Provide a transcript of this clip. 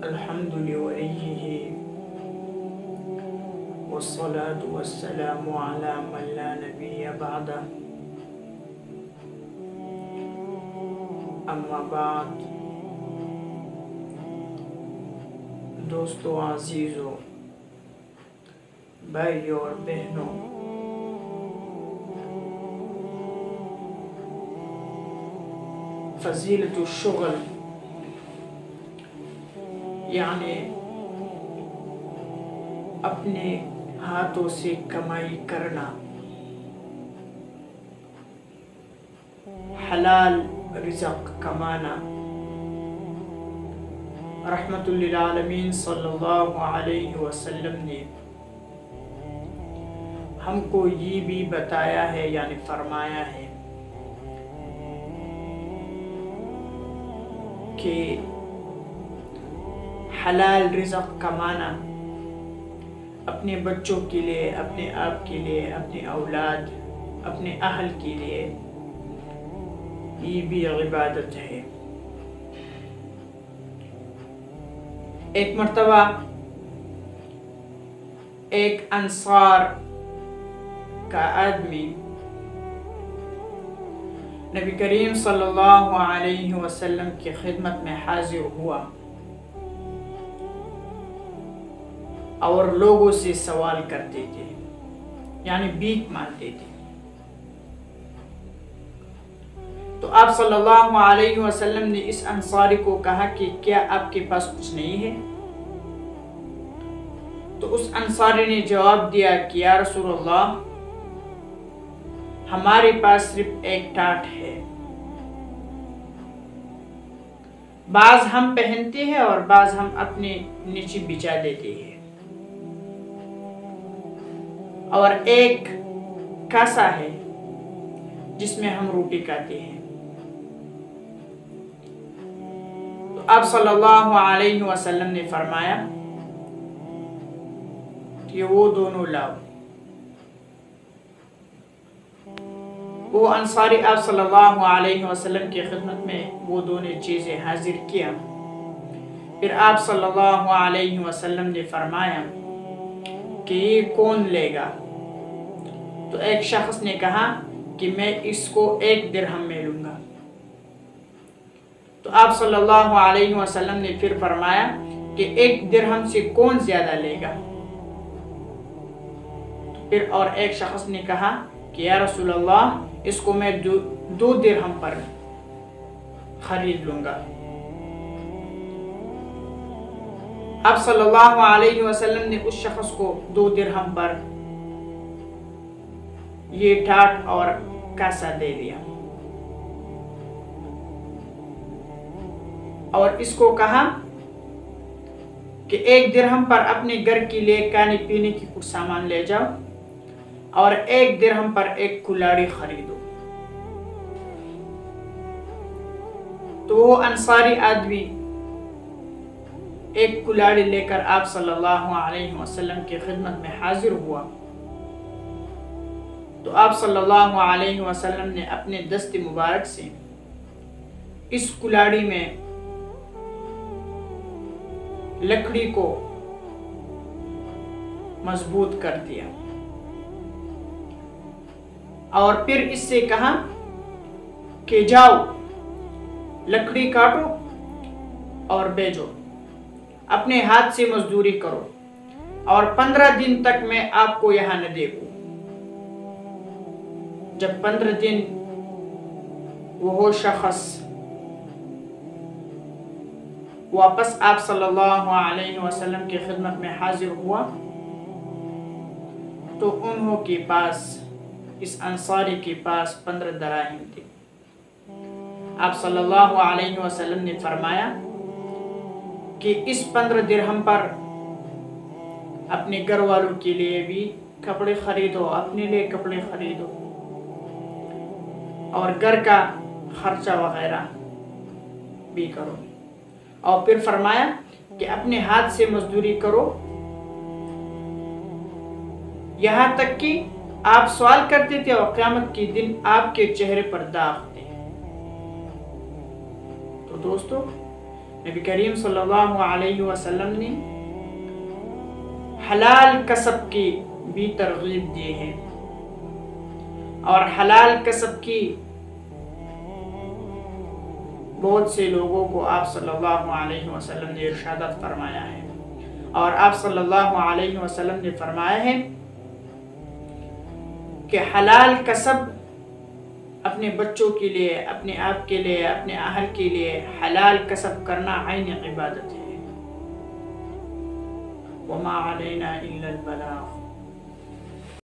الحمد لوليه والصلاة والسلام على من لا نبي بعده اما بعد۔ دوستو عزیزو، بھائیوں اور بہنوں، فضیلت الشغل یعنی اپنے ہاتھوں سے کمائی کرنا، حلال رزق کمانا، رحمت للعالمین صلی اللہ علیہ وسلم نے ہم کو یہ بھی بتایا ہے، یعنی فرمایا ہے کہ حلال رزق کمانا اپنے بچوں کے لیے، اپنے آپ کے لیے، اپنے اولاد، اپنے اہل کے لیے یہ بھی عبادت ہے۔ ایک مرتبہ ایک انصار کا آدمی نبی کریم صلی اللہ علیہ وسلم کی خدمت میں حاضر ہوا اور لوگوں سے سوال کرتے تھے، یعنی بھیک مانگتے تھے۔ تو آپ صلی اللہ علیہ وسلم نے اس انصاری کو کہا کہ کیا آپ کے پاس کچھ نہیں ہے؟ تو اس انصاری نے جواب دیا کہ یا رسول اللہ، ہمارے پاس صرف ایک ٹاٹ ہے، بعض ہم پہنتے ہیں اور بعض ہم اپنے نیچے بچھا دیتے ہیں، اور ایک کاسا ہے جس میں ہم روٹی کھاتے ہیں۔ تو آپ صلی اللہ علیہ وسلم نے فرمایا کہ وہ دونوں لاؤ۔ وہ انصاری آپ صلی اللہ علیہ وسلم کی خدمت میں وہ دونوں چیزیں حاضر کیا۔ پھر آپ صلی اللہ علیہ وسلم نے فرمایا کہ یہ کون لے گا؟ تو ایک شخص نے کہا کہ میں اس کو 1 درہم میں لوں گا۔ تو آپ صلی اللہ علیہ وسلم نے پھر فرمایا کہ 1 درہم سے کون زیادہ لے گا؟ پھر اور ایک شخص نے کہا کہ یا رسول اللہ، اس کو میں 2 درہم پر خرید لوں گا۔ آپ صلی اللہ علیہ وسلم نے اس شخص کو 2 درہم پر یہ ٹاٹ اور کاسا دے دیا، اور اس کو کہا کہ 1 درہم پر اپنے گھر کے لیے کھانے پینے کی کچھ سامان لے جاؤ، اور 1 درہم پر ایک کلاڑی خریدو۔ تو وہ انصاری آدمی ایک کلاڑی لے کر آپ صلی اللہ علیہ وسلم کی خدمت میں حاضر ہوا۔ تو آپ صلی اللہ علیہ وسلم نے اپنے دست مبارک سے اس کلاڑی میں لکڑی کو مضبوط کر دیا، اور پھر اس سے کہا کہ جاؤ لکڑی کاٹو اور بیچو، اپنے ہاتھ سے مزدوری کرو، اور 15 دن تک میں آپ کو یہاں نہ دیکھوں۔ جب 15 دن وہ شخص واپس آپ صلی اللہ علیہ وسلم کی خدمت میں حاضر ہوا، تو انہوں کے پاس، اس انصاری کے پاس 15 دراہم تھے۔ آپ صلی اللہ علیہ وسلم نے فرمایا کہ اس 15 درہم پر اپنے گھر والوں کے لیے بھی کپڑے خریدو، اپنے لیے کپڑے خریدو، اور گھر کا خرچہ وغیرہ بھی کرو۔ اور پھر فرمایا کہ اپنے ہاتھ سے مزدوری کرو، یہاں تک کہ آپ سوال کرتے تھے اور قیامت کے دن آپ کے چہرے پر داغ تھے۔ تو دوستو، نبی کریم صلی اللہ علیہ وسلم نے حلال کسب کی بھی ترغیب دی ہے، اور حلال کسب کی بہت سے لوگوں کو آپ صلی اللہ علیہ وسلم نے ارشادات فرمایا ہے، اور آپ صلی اللہ علیہ وسلم نے فرمایا ہے کہ حلال کسب اپنے بچوں کے لیے، اپنے آپ کے لیے، اپنے اہل کے لیے حلال کسب کرنا عین عبادت ہے۔ وما علینا الا البلاغ۔